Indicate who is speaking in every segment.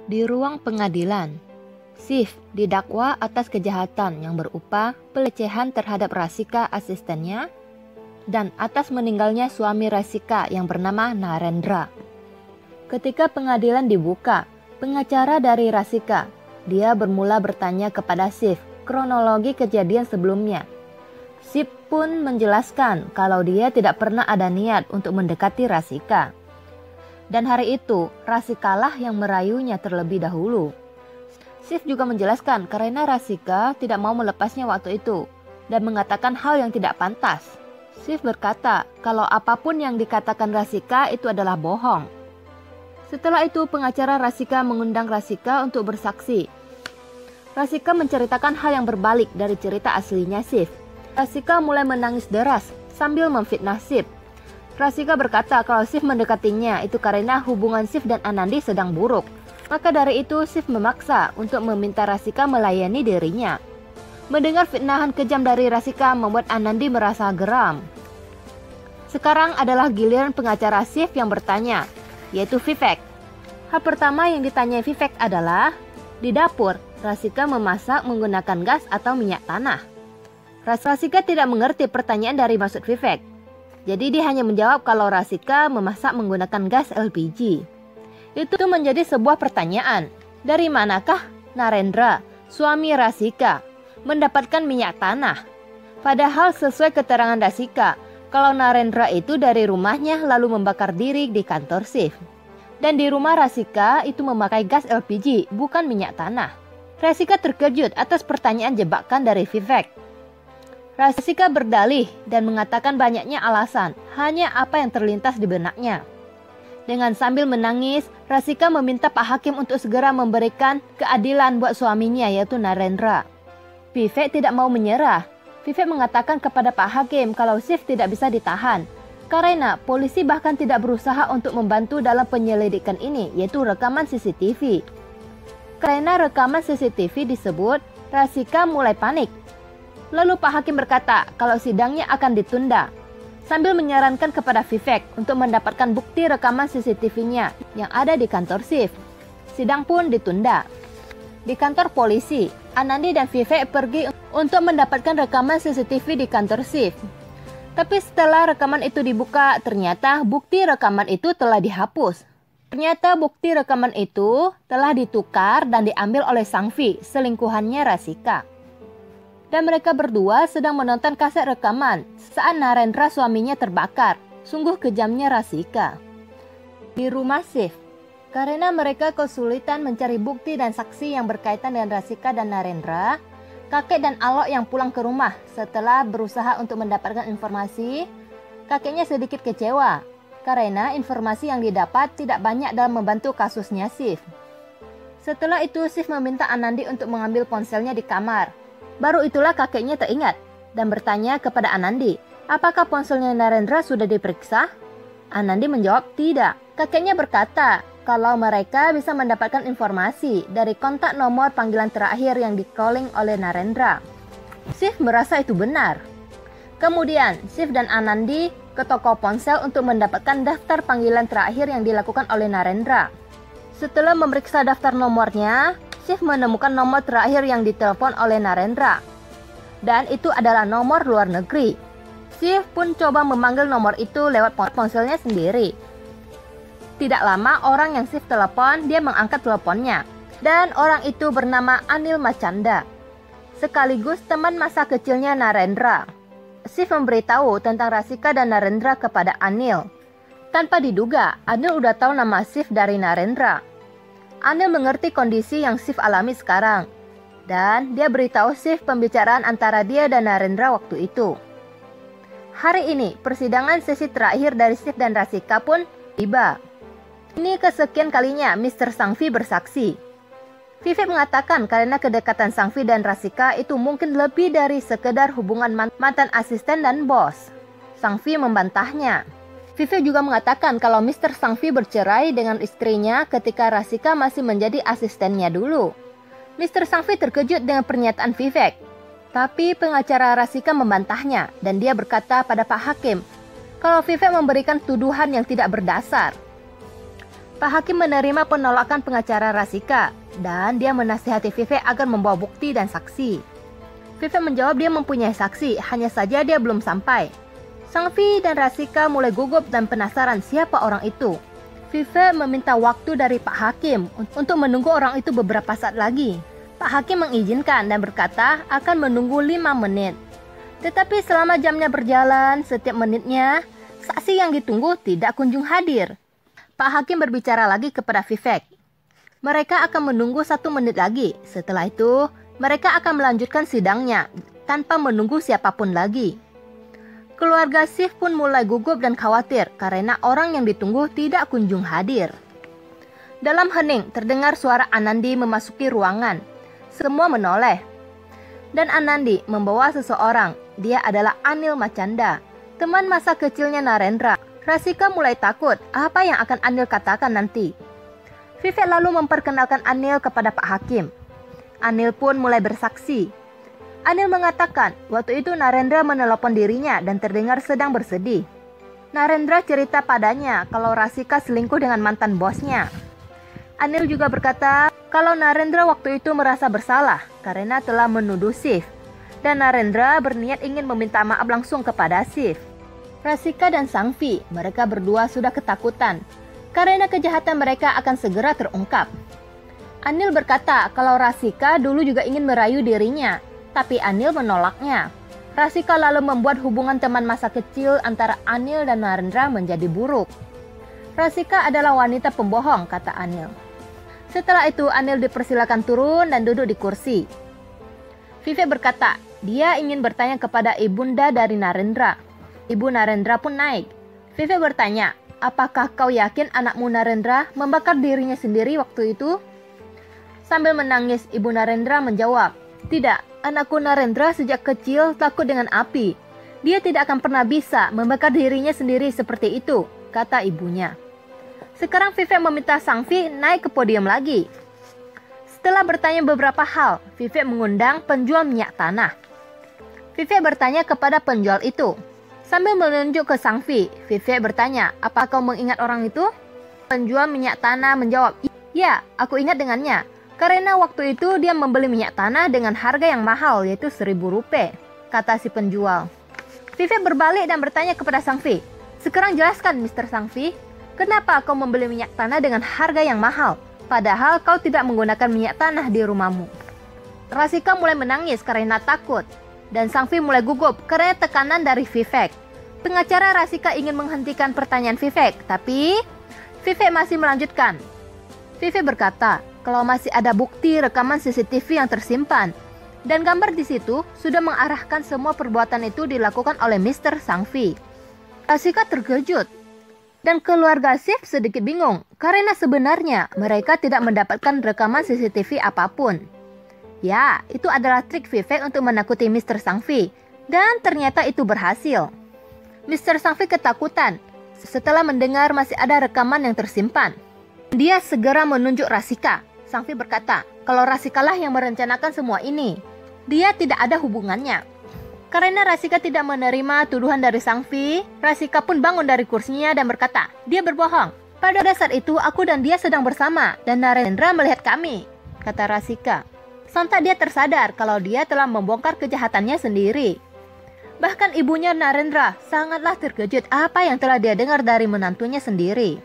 Speaker 1: Di ruang pengadilan, Sif didakwa atas kejahatan yang berupa pelecehan terhadap Rasika asistennya dan atas meninggalnya suami Rasika yang bernama Narendra. Ketika pengadilan dibuka, pengacara dari Rasika, dia bermula bertanya kepada Sif kronologi kejadian sebelumnya. Sif pun menjelaskan kalau dia tidak pernah ada niat untuk mendekati Rasika. Dan hari itu, Rasikalah yang merayunya terlebih dahulu. Sif juga menjelaskan karena Rasika tidak mau melepasnya waktu itu dan mengatakan hal yang tidak pantas. Sif berkata kalau apapun yang dikatakan Rasika itu adalah bohong. Setelah itu, pengacara Rasika mengundang Rasika untuk bersaksi. Rasika menceritakan hal yang berbalik dari cerita aslinya Sif. Rasika mulai menangis deras sambil memfitnah Sif. Rasika berkata kalau Sif mendekatinya itu karena hubungan Sif dan Anandi sedang buruk. Maka dari itu Sif memaksa untuk meminta Rasika melayani dirinya. Mendengar fitnahan kejam dari Rasika membuat Anandi merasa geram. Sekarang adalah giliran pengacara Sif yang bertanya, yaitu Vivek. Hal pertama yang ditanyai Vivek adalah, di dapur Rasika memasak menggunakan gas atau minyak tanah. Rasika tidak mengerti pertanyaan dari maksud Vivek. Jadi dia hanya menjawab kalau Rasika memasak menggunakan gas LPG. Itu menjadi sebuah pertanyaan. Dari manakah Narendra, suami Rasika, mendapatkan minyak tanah? Padahal sesuai keterangan Rasika, kalau Narendra itu dari rumahnya lalu membakar diri di kantor Sif. Dan di rumah Rasika itu memakai gas LPG, bukan minyak tanah. Rasika terkejut atas pertanyaan jebakan dari Vivek. Rasika berdalih dan mengatakan banyaknya alasan, hanya apa yang terlintas di benaknya. Dengan sambil menangis, Rasika meminta Pak Hakim untuk segera memberikan keadilan buat suaminya yaitu Narendra. Vivek tidak mau menyerah. Vivek mengatakan kepada Pak Hakim kalau Sif tidak bisa ditahan, karena polisi bahkan tidak berusaha untuk membantu dalam penyelidikan ini yaitu rekaman CCTV. Karena rekaman CCTV disebut, Rasika mulai panik. Lalu Pak Hakim berkata kalau sidangnya akan ditunda, sambil menyarankan kepada Vivek untuk mendapatkan bukti rekaman CCTV-nya yang ada di kantor Sif. Sidang pun ditunda. Di kantor polisi, Anandi dan Vivek pergi untuk mendapatkan rekaman CCTV di kantor Sif. Tapi setelah rekaman itu dibuka, ternyata bukti rekaman itu telah dihapus. Ternyata bukti rekaman itu telah ditukar dan diambil oleh Sangvi, selingkuhannya Rasika. Dan mereka berdua sedang menonton kaset rekaman saat Narendra suaminya terbakar. Sungguh kejamnya Rasika. Di rumah Sif, karena mereka kesulitan mencari bukti dan saksi yang berkaitan dengan Rasika dan Narendra, kakek dan Alok yang pulang ke rumah setelah berusaha untuk mendapatkan informasi, kakeknya sedikit kecewa karena informasi yang didapat tidak banyak dalam membantu kasusnya Sif. Setelah itu Sif meminta Anandi untuk mengambil ponselnya di kamar. Baru itulah kakeknya teringat dan bertanya kepada Anandi, apakah ponselnya Narendra sudah diperiksa? Anandi menjawab tidak. Kakeknya berkata kalau mereka bisa mendapatkan informasi dari kontak nomor panggilan terakhir yang di-calling oleh Narendra. Sif merasa itu benar. Kemudian Sif dan Anandi ke toko ponsel untuk mendapatkan daftar panggilan terakhir yang dilakukan oleh Narendra. Setelah memeriksa daftar nomornya, Sif menemukan nomor terakhir yang ditelepon oleh Narendra. Dan itu adalah nomor luar negeri. Sif pun coba memanggil nomor itu lewat ponselnya sendiri. Tidak lama orang yang Sif telepon, dia mengangkat teleponnya. Dan orang itu bernama Anil Machanda, sekaligus teman masa kecilnya Narendra. Sif memberitahu tentang Rasika dan Narendra kepada Anil. Tanpa diduga, Anil udah tahu nama Sif dari Narendra. Anil mengerti kondisi yang Sif alami sekarang. Dan dia beritahu Sif pembicaraan antara dia dan Narendra waktu itu. Hari ini, persidangan sesi terakhir dari Sif dan Rasika pun tiba. Ini kesekian kalinya Mr. Sangvi bersaksi. Vivek mengatakan karena kedekatan Sangvi dan Rasika itu mungkin lebih dari sekedar hubungan mantan asisten dan bos. Sangvi membantahnya. Vivek juga mengatakan kalau Mr. Sangvi bercerai dengan istrinya ketika Rasika masih menjadi asistennya dulu. Mr. Sangvi terkejut dengan pernyataan Vivek. Tapi pengacara Rasika membantahnya dan dia berkata pada Pak Hakim kalau Vivek memberikan tuduhan yang tidak berdasar. Pak Hakim menerima penolakan pengacara Rasika dan dia menasihati Vivek agar membawa bukti dan saksi. Vivek menjawab dia mempunyai saksi, hanya saja dia belum sampai. Sang-fi dan Rasika mulai gugup dan penasaran siapa orang itu. Vivek meminta waktu dari Pak Hakim untuk menunggu orang itu beberapa saat lagi. Pak Hakim mengizinkan dan berkata akan menunggu 5 menit. Tetapi selama jamnya berjalan, setiap menitnya, saksi yang ditunggu tidak kunjung hadir. Pak Hakim berbicara lagi kepada Vivek. Mereka akan menunggu 1 menit lagi. Setelah itu, mereka akan melanjutkan sidangnya tanpa menunggu siapapun lagi. Keluarga Sif pun mulai gugup dan khawatir karena orang yang ditunggu tidak kunjung hadir. Dalam hening terdengar suara Anandi memasuki ruangan. Semua menoleh. Dan Anandi membawa seseorang. Dia adalah Anil Machanda, teman masa kecilnya Narendra. Rasika mulai takut apa yang akan Anil katakan nanti. Vivek lalu memperkenalkan Anil kepada Pak Hakim. Anil pun mulai bersaksi. Anil mengatakan waktu itu Narendra menelepon dirinya dan terdengar sedang bersedih. Narendra cerita padanya kalau Rasika selingkuh dengan mantan bosnya. Anil juga berkata kalau Narendra waktu itu merasa bersalah karena telah menuduh Sif. Dan Narendra berniat ingin meminta maaf langsung kepada Sif. Rasika dan Sang-fi, mereka berdua sudah ketakutan karena kejahatan mereka akan segera terungkap. Anil berkata kalau Rasika dulu juga ingin merayu dirinya, tapi Anil menolaknya. Rasika lalu membuat hubungan teman masa kecil antara Anil dan Narendra menjadi buruk. Rasika adalah wanita pembohong, kata Anil. Setelah itu Anil dipersilakan turun dan duduk di kursi. Vivek berkata, dia ingin bertanya kepada ibunda dari Narendra. Ibu Narendra pun naik. Vivek bertanya, apakah kau yakin anakmu Narendra membakar dirinya sendiri waktu itu? Sambil menangis, Ibu Narendra menjawab, tidak, anakku Narendra sejak kecil takut dengan api. Dia tidak akan pernah bisa membakar dirinya sendiri seperti itu, kata ibunya. Sekarang Vivek meminta Sang-fi naik ke podium lagi. Setelah bertanya beberapa hal, Vivek mengundang penjual minyak tanah. Vivek bertanya kepada penjual itu. Sambil menunjuk ke Sang-fi, Vivek bertanya, apa kau mengingat orang itu? Penjual minyak tanah menjawab, ya, aku ingat dengannya. Karena waktu itu dia membeli minyak tanah dengan harga yang mahal, yaitu 1.000 rupiah, kata si penjual. Vivek berbalik dan bertanya kepada Sang-fi, sekarang jelaskan Mr. Sang-fi, kenapa kau membeli minyak tanah dengan harga yang mahal, padahal kau tidak menggunakan minyak tanah di rumahmu? Rasika mulai menangis karena takut, dan Sang-fi mulai gugup karena tekanan dari Vivek. Pengacara Rasika ingin menghentikan pertanyaan Vivek, tapi Vivek masih melanjutkan. Vivek berkata, kalau masih ada bukti rekaman CCTV yang tersimpan, dan gambar di situ sudah mengarahkan semua perbuatan itu dilakukan oleh Mr. Sang-fi. Rasika terkejut, dan keluarga Sif sedikit bingung, karena sebenarnya mereka tidak mendapatkan rekaman CCTV apapun. Ya, itu adalah trik Vivek untuk menakuti Mr. Sang-fi, dan ternyata itu berhasil. Mr. Sang-fi ketakutan setelah mendengar masih ada rekaman yang tersimpan. Dia segera menunjuk Rasika. Sang-fi berkata, kalau Rasikalah yang merencanakan semua ini. Dia tidak ada hubungannya. Karena Rasika tidak menerima tuduhan dari Sang-fi, Rasika pun bangun dari kursinya dan berkata, dia berbohong. Pada saat itu aku dan dia sedang bersama dan Narendra melihat kami, kata Rasika. Sontak dia tersadar kalau dia telah membongkar kejahatannya sendiri. Bahkan ibunya Narendra sangatlah terkejut apa yang telah dia dengar dari menantunya sendiri.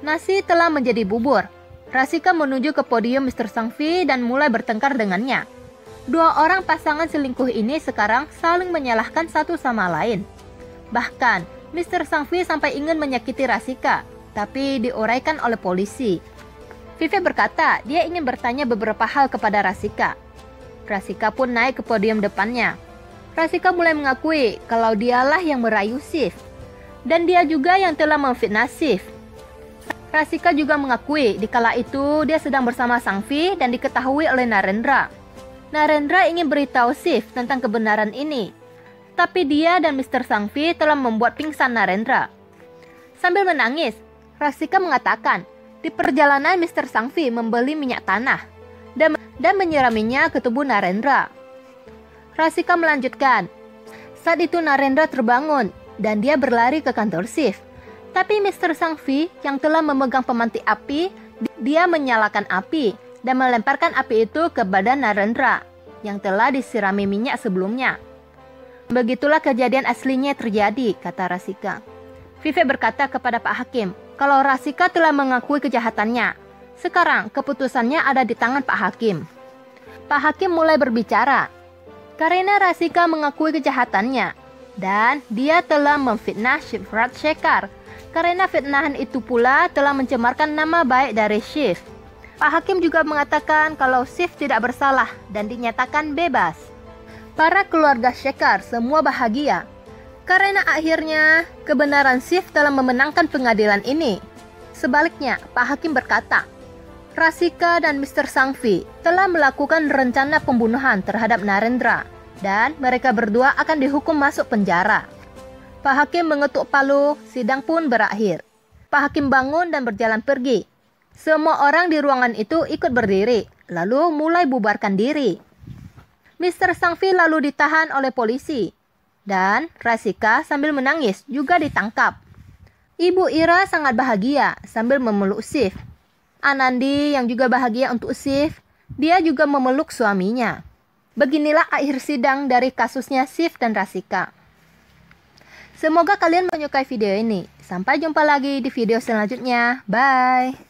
Speaker 1: Nasi telah menjadi bubur. Rasika menuju ke podium Mr. Sang-fi dan mulai bertengkar dengannya. Dua orang pasangan selingkuh ini sekarang saling menyalahkan satu sama lain. Bahkan, Mr. Sang-fi sampai ingin menyakiti Rasika, tapi diuraikan oleh polisi. Vivek berkata dia ingin bertanya beberapa hal kepada Rasika. Rasika pun naik ke podium depannya. Rasika mulai mengakui kalau dialah yang merayu Sif, dan dia juga yang telah memfitnah Sif. Rasika juga mengakui dikala itu dia sedang bersama Sang-fi dan diketahui oleh Narendra. Narendra ingin beritahu Sif tentang kebenaran ini, tapi dia dan Mr. Sang-fi telah membuat pingsan Narendra. Sambil menangis, Rasika mengatakan di perjalanan Mr. Sang-fi membeli minyak tanah dan menyiraminya ke tubuh Narendra. Rasika melanjutkan, saat itu Narendra terbangun dan dia berlari ke kantor Sif. Tapi Mr. Sangvi yang telah memegang pemantik api, dia menyalakan api dan melemparkan api itu ke badan Narendra yang telah disirami minyak sebelumnya. Begitulah kejadian aslinya terjadi, kata Rasika. Vivek berkata kepada Pak Hakim, kalau Rasika telah mengakui kejahatannya. Sekarang keputusannya ada di tangan Pak Hakim. Pak Hakim mulai berbicara. Karena Rasika mengakui kejahatannya dan dia telah memfitnah Shivraj Shekhar. Karena fitnahan itu pula telah mencemarkan nama baik dari Shiv. Pak Hakim juga mengatakan kalau Shiv tidak bersalah dan dinyatakan bebas. Para keluarga Shekhar semua bahagia karena akhirnya kebenaran Shiv telah memenangkan pengadilan ini. Sebaliknya, Pak Hakim berkata, Rasika dan Mr. Sangvi telah melakukan rencana pembunuhan terhadap Narendra dan mereka berdua akan dihukum masuk penjara. Pak Hakim mengetuk palu, sidang pun berakhir. Pak Hakim bangun dan berjalan pergi. Semua orang di ruangan itu ikut berdiri, lalu mulai bubarkan diri. Mr. Sangvi lalu ditahan oleh polisi, dan Rasika sambil menangis juga ditangkap. Ibu Ira sangat bahagia sambil memeluk Shiv. Anandi yang juga bahagia untuk Shiv, dia juga memeluk suaminya. Beginilah akhir sidang dari kasusnya Shiv dan Rasika. Semoga kalian menyukai video ini. Sampai jumpa lagi di video selanjutnya. Bye!